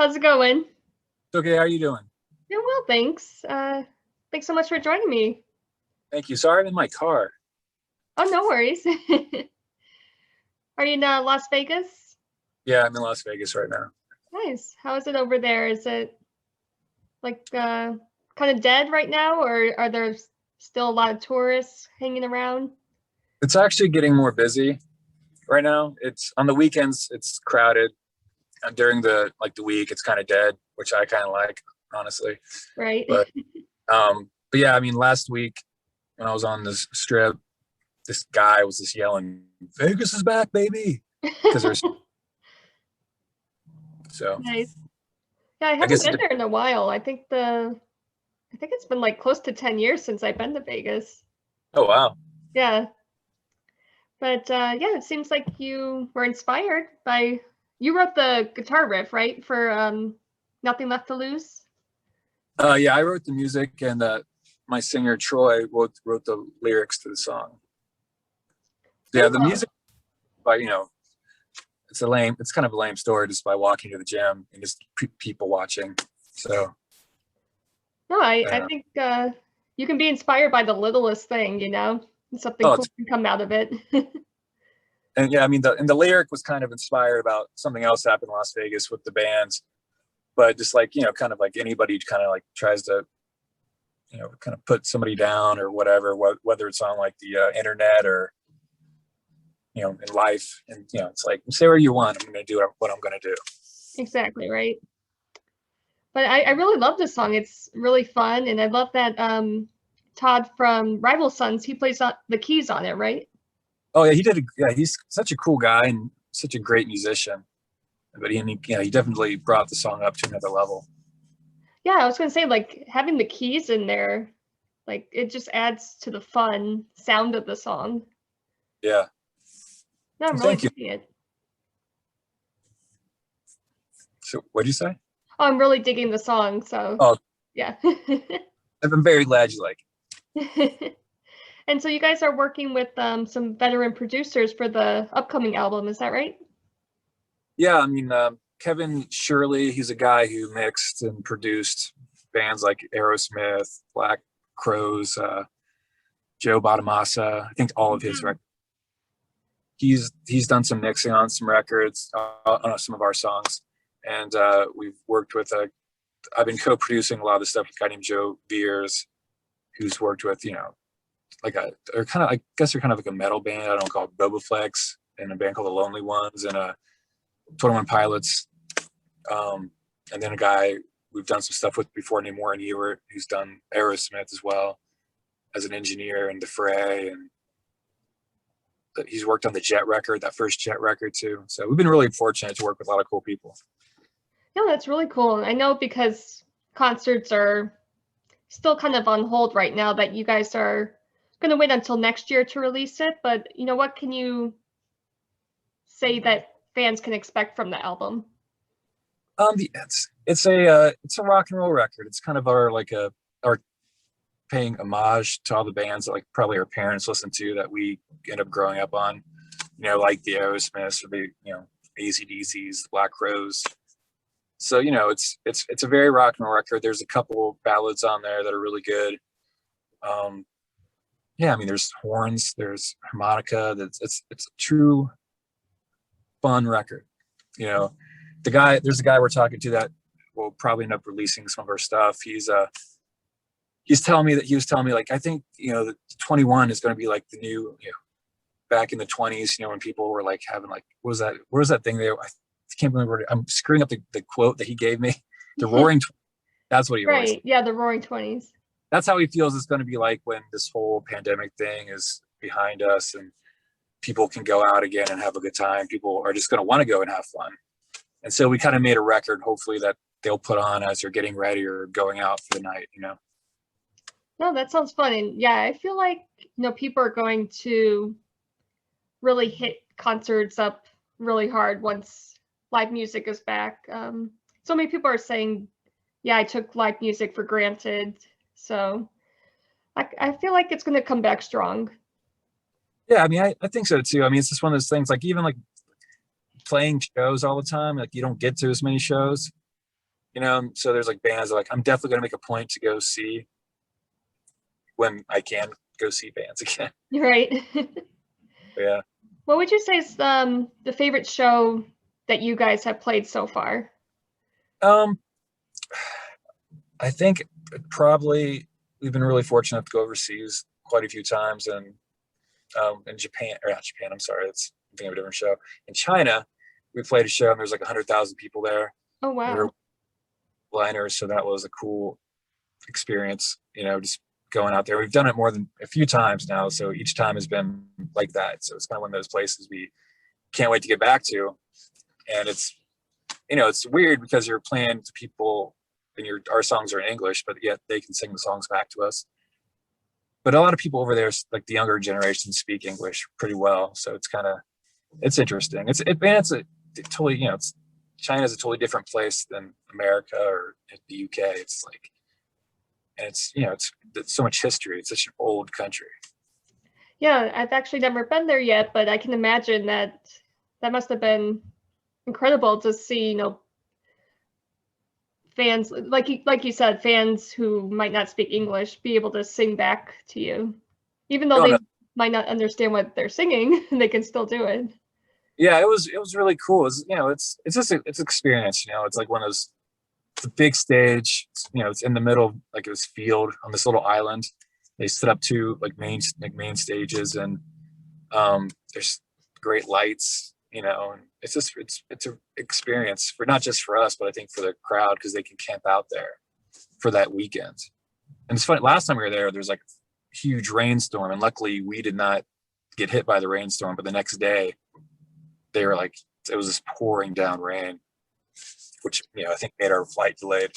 How's it going? Okay, how are you doing? Doing well, thanks. Thanks so much for joining me. Thank you. Sorry, I'm in my car. Oh, no worries. Are you in Las Vegas? Yeah, I'm in Las Vegas right now. Nice. How is it over there? Is it like kind of dead right now, or are there still a lot of tourists hanging around? It's actually getting more busy right now. It's on the weekends, it's crowded. And during the week, it's kind of dead, which I kind of like, honestly. Right. But yeah, I mean, last week when I was on this strip, this guy was just yelling, "Vegas is back, baby!" Because there's so Nice. Yeah, I I haven't guess been there in a while. I think it's been like close to 10 years since I've been to Vegas. oh wow. Yeah. But yeah, it seems like you were inspired by you wrote the guitar riff, right? For Nothing Left to Lose. Yeah, I wrote the music and my singer Troy wrote the lyrics to the song. Yeah, Very the well. music, but it's kind of a lame story just by walking to the gym and just people watching. So No, I uh, think you can be inspired by the littlest thing, and something oh, cool can come out of it. and yeah, I mean the lyric was kind of inspired about something else happened in Las Vegas with the bands, but just like kind of like anybody kind of like tries to kind of put somebody down or whatever, whether it's on like the internet or in life, and it's like say what you want, I'm going to do what I'm going to do. Exactly, right. But I really love this song. It's really fun, and I love that Todd from Rival Sons, he plays the keys on it, right? Oh yeah, yeah, he's such a cool guy and such a great musician. But he definitely brought the song up to another level. Yeah, I was gonna say, like, having the keys in there, like, it just adds to the fun sound of the song. Yeah. No, I'm Well, really thank you. digging it. So what did you say? Oh, I'm really digging the song, so Oh, yeah. I'm very glad you like And so you guys are working with some veteran producers for the upcoming album, is that right? Yeah, I mean, Kevin Shirley, he's a guy who mixed and produced bands like Aerosmith, Black Crowes, Joe Bonamassa. I think all of his records. He's done some mixing on some records, on some of our songs, and we've worked with I've been co-producing a lot of the stuff with a guy named Joe Beers, who's worked with they're kind of, I guess they're kind of like a metal band. I don't know, called Bobaflex, and a band called the Lonely Ones, and 21 Pilots. And then a guy we've done some stuff with before named Warren Ewart, who's done Aerosmith as well as an engineer in the Fray, and he's worked on the Jet record, that first Jet record too. So we've been really fortunate to work with a lot of cool people. Yeah, that's really cool. I know because concerts are still kind of on hold right now that you guys are going to wait until next year to release it, but what can you say that fans can expect from the album? It's a rock and roll record. It's kind of our paying homage to all the bands that like probably our parents listened to that we end up growing up on, like the Aerosmiths or the AC/DCs, the Black Crowes. So it's a very rock and roll record. There's a couple ballads on there that are really good. Yeah, I mean there's horns, there's harmonica. It's a true fun record. There's a guy we're talking to that will probably end up releasing some of our stuff. He was telling me like, I think the 21 is going to be like the new back in the 20s, when people were like having like, what was that thing I can't remember. I'm screwing up the quote that he gave me. The roaring that's what he always. Right, yeah, the Roaring 20s. That's how he feels it's going to be like when this whole pandemic thing is behind us and people can go out again and have a good time. People are just going to want to go and have fun. And so we kind of made a record, hopefully, that they'll put on as they're getting ready or going out for the night, No, that sounds fun. And yeah, I feel like, people are going to really hit concerts up really hard once live music is back. So many people are saying, yeah, I took live music for granted. So I feel like it's going to come back strong. Yeah, I mean, I think so too. I mean, it's just one of those things, like even like playing shows all the time, like you don't get to as many shows. you know. So there's like bands that like I'm definitely gonna make a point to go see when I can go see bands again. Right. Yeah. What would you say is the favorite show that you guys have played so far? Um, I think probably we've been really fortunate to go overseas quite a few times, and in Japan, or not Japan, I'm sorry, it's I'm thinking of a different show. In China, we played a show and there's like 100,000 people there. Oh We were wow. liners, so that was a cool experience, you know, just going out there. We've done it more than a few times now, so each time has been like that. So it's kind of one of those places we can't wait to get back to. And it's, you know, it's weird because you're playing to people and our songs are in English, but yet they can sing the songs back to us. But a lot of people over there, like the younger generation, speak English pretty well, so it's kind of it's interesting. It's a totally, you know, it's China's a totally different place than America or the UK. It's like, and it's, you know, it's so much history. It's such an old country. Yeah, I've actually never been there yet, but I can imagine that that must have been incredible to see, you know, fans like you said, fans who might not speak English be able to sing back to you, even though Oh no, they might not understand what they're singing, they can still do it. yeah, it was really cool. It's, you know, it's just it's experience. You know, it's like one of those, it's a big stage. You know, it's in the middle, like this field on this little island. They set up two like main stages, and there's great lights. You know, and it's just it's an experience for not just for us, but I think for the crowd because they can camp out there for that weekend. And it's funny. Last time we were there, there's like a huge rainstorm, and luckily we did not get hit by the rainstorm. But the next day, they were like, it was just pouring down rain, which, you know, I think made our flight delayed.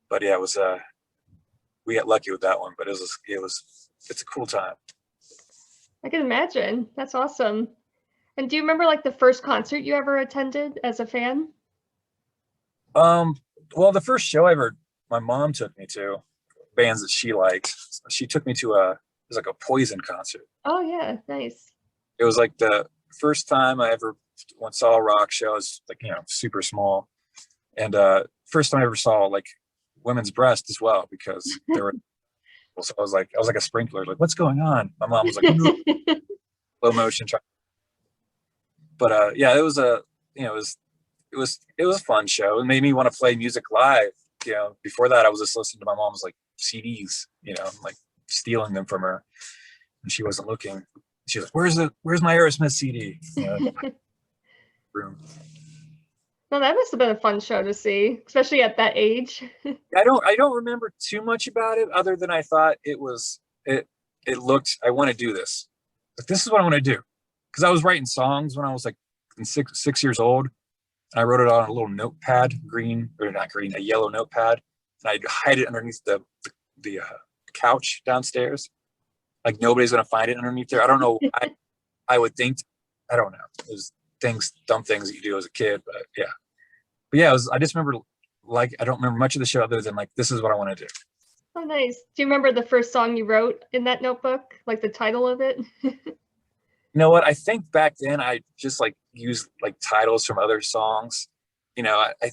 But yeah, it was we got lucky with that one. But it's a cool time. I can imagine. That's awesome. And do you remember like the first concert you ever attended as a fan? Well, the first show my mom took me to, bands that she liked. She took me to it was like a Poison concert. Oh yeah, nice. It was like the first time I ever saw a rock show. I was like, you know, super small, and first time I ever saw like women's breast as well, because there were. So I was like a sprinkler. Like, what's going on? My mom was like, "No." Slow motion. But yeah, it was you know, it was a fun show. It made me want to play music live. You know, before that, I was just listening to my mom's like CDs. You know, like stealing them from her, and she wasn't looking. She was like, "Where's my Aerosmith CD?" You know, room. Well, that must have been a fun show to see, especially at that age. I don't remember too much about it, other than I thought it looked. I want to do this. Like, this is what I want to do, because I was writing songs when I was like 6 years old. And I wrote it on a little notepad, a yellow notepad, and I'd hide it underneath the couch downstairs. Like nobody's gonna find it underneath there. I don't know. I would think. I don't know. There's dumb things that you do as a kid, but yeah. But yeah, I just remember, like, I don't remember much of the show other than like, this is what I want to do. Oh, nice. Do you remember the first song you wrote in that notebook? Like the title of it? You know what? I think back then I just like used like titles from other songs. You know, I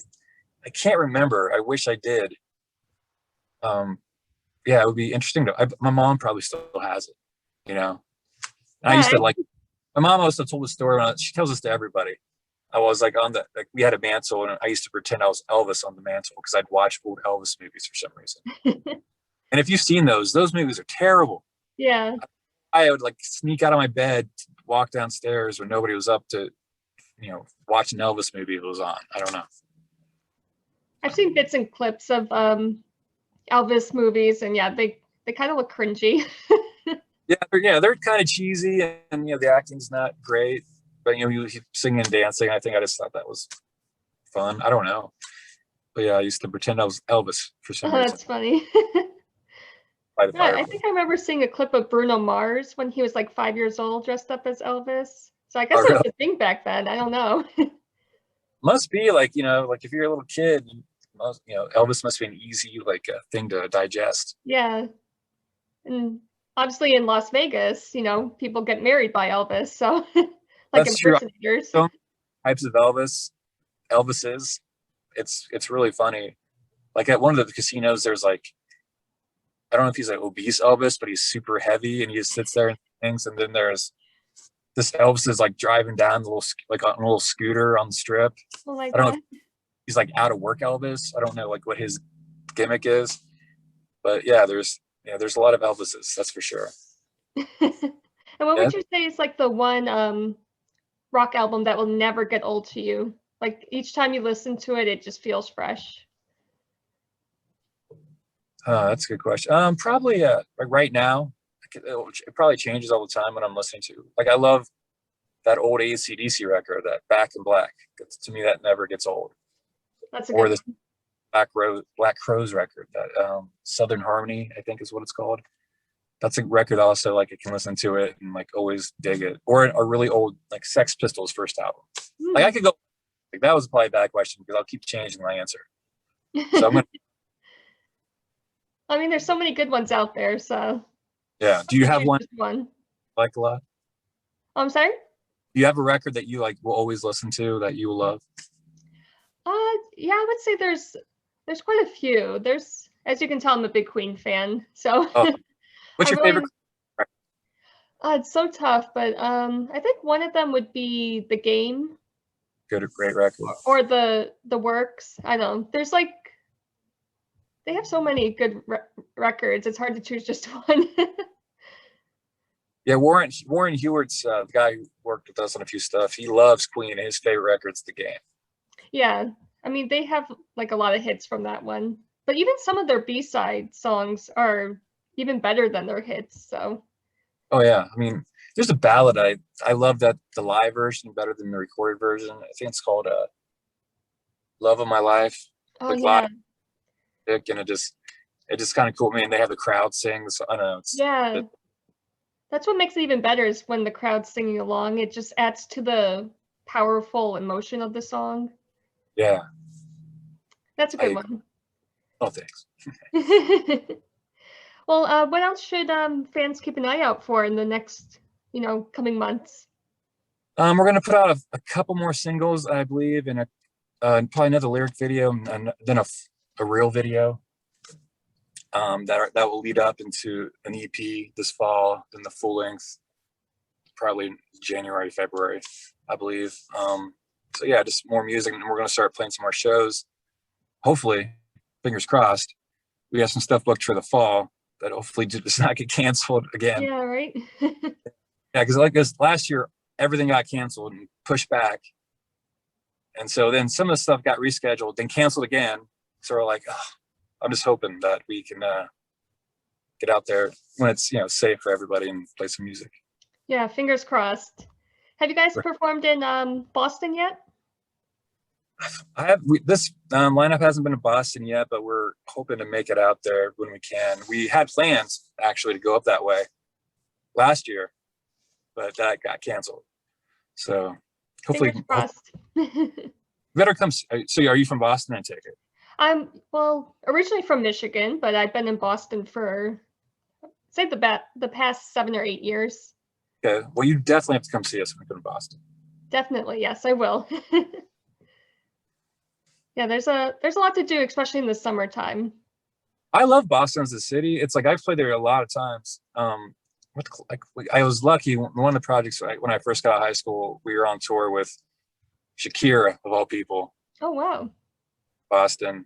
can't remember. I wish I did. Yeah, it would be interesting my mom probably still has it, you know. And I used to like, my mom also told the story she tells this to everybody. I was like we had a mantle, and I used to pretend I was Elvis on the mantle because I'd watch old Elvis movies for some reason. And if you've seen those movies are terrible. Yeah. I would like sneak out of my bed, walk downstairs when nobody was up to, you know, watch an Elvis movie if it was on. I don't know. I've seen bits and clips of Elvis movies, and yeah, they kind of look cringy. They're kind of cheesy, and you know, the acting's not great, but you know, he singing and dancing. I think I just thought that was fun. I don't know, but yeah, I used to pretend I was Elvis for some reason. That's funny. By the Yeah, I think I remember seeing a clip of Bruno Mars when he was like 5 years old, dressed up as Elvis. So I guess it was a thing back then. I don't know. Must be like, you know, like if you're a little kid, you know, Elvis must be an easy like thing to digest. Yeah, and obviously in Las Vegas, you know, people get married by Elvis, so like That's true. impersonators. Types of Elvises. it's really funny. Like at one of the casinos, there's like, I don't know if he's like obese Elvis, but he's super heavy and he just sits there and things. And then there's this Elvis is like driving down the little, like on a little scooter on the strip. Oh my I don't know God. if he's like out of work Elvis. I don't know like what his gimmick is, but yeah, there's a lot of Elvises, that's for sure. And what Yeah. would you say is like the one rock album that will never get old to you? Like each time you listen to it, it just feels fresh. That's a good question. Probably like right now, it probably changes all the time when I'm listening to. Like I love that old AC/DC record, that Back in Black. To me, that never gets old. That's a Or good this Black Crowes record, that Southern Harmony, I think is what it's called. That's a record also, like I can listen to it and like always dig it. Or a really old like Sex Pistols first album. one. Like I could go, like that was probably a bad question because I'll keep changing my answer. So I'm gonna I mean, there's so many good ones out there, so yeah. Do you have choose one just one. you like a lot? I'm sorry? Do you have a record that you like will always listen to that you will love? Yeah, I would say there's quite a few. There's, as you can tell, I'm a big Queen fan, so Oh, what's I your really, favorite? it's so tough, but I think one of them would be The Game Good, great record. or the Works. I don't know. There's like they have so many good records. It's hard to choose just one. Yeah, Warren Hewitt's the guy who worked with us on a few stuff. He loves Queen. His favorite record's The Game. Yeah, I mean they have like a lot of hits from that one, but even some of their B-side songs are even better than their hits. So. Oh yeah, I mean, there's a ballad I love that the live version better than the recorded version. I think it's called "Love of My Life." Oh Like yeah. live, and it just kind of cool. I mean, they have the crowd sing. So I don't know. Yeah. That's what makes it even better is when the crowd's singing along. It just adds to the powerful emotion of the song. Yeah. That's a good one. Oh, thanks. Well, what else should fans keep an eye out for in the next, coming months? We're gonna put out a couple more singles, I believe, and probably another lyric video, and then a real video. That will lead up into an EP this fall, then the full length, probably January, February, I believe. So yeah, just more music, and we're gonna start playing some more shows. Hopefully, fingers crossed, we have some stuff booked for the fall that hopefully does not get canceled again. Yeah, right. Yeah, because like this last year, everything got canceled and pushed back, and so then some of the stuff got rescheduled, then canceled again. So we're like, oh, I'm just hoping that we can get out there when it's safe for everybody and play some music. Yeah, fingers crossed. Have you guys performed in Boston yet? This lineup hasn't been to Boston yet, but we're hoping to make it out there when we can. We had plans actually to go up that way last year, but that got canceled. So hopefully, Fingers crossed. better come. So are you from Boston? I take it. I'm originally from Michigan, but I've been in Boston for say the past 7 or 8 years. Okay. Well, you definitely have to come see us when we come to Boston. Definitely, yes, I will. Yeah, there's a lot to do, especially in the summertime. I love Boston as a city. It's like I've played there a lot of times. I was lucky. One of the projects when I first got out of high school, we were on tour with Shakira of all people. Oh wow! Boston,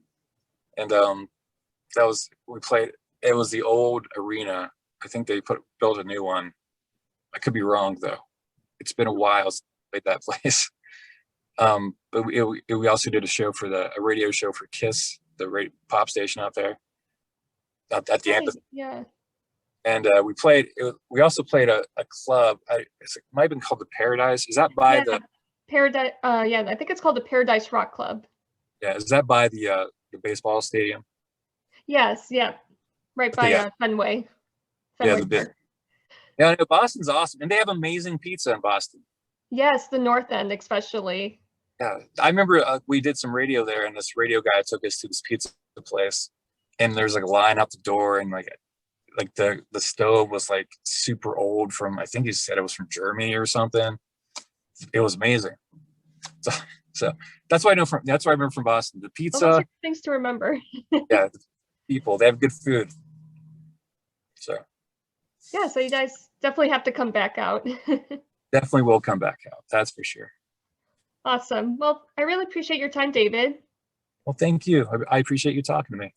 and we played. It was the old arena. I think they built a new one. I could be wrong though. It's been a while since I played that place. But we also did a radio show for Kiss, the pop station out there, at the amphitheater. Yeah. And we also played a club. It might have been called the Paradise. Is that by the Paradise? Yeah, I think it's called the Paradise Rock Club. Yeah, is that by the baseball stadium? Yes, yeah, right by Fenway. Yeah, the big. Yeah, I know Boston's awesome, and they have amazing pizza in Boston. Yes, the North End especially. Yeah, I remember we did some radio there, and this radio guy took us to this pizza place, and there's like a line out the door, and like the stove was like super old from, I think he said it was from Germany or something. It was amazing. So So that's why I know that's why I remember from Boston. The Well, those are pizza, things to remember. yeah, the people, they have good food. So Yeah, so you guys definitely have to come back out. definitely will come back out. That's for sure. Awesome. Well, I really appreciate your time, David. Well, thank you. I appreciate you talking to me.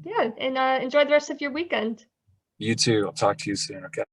Yeah, and enjoy the rest of your weekend. You too. I'll talk to you soon. Okay.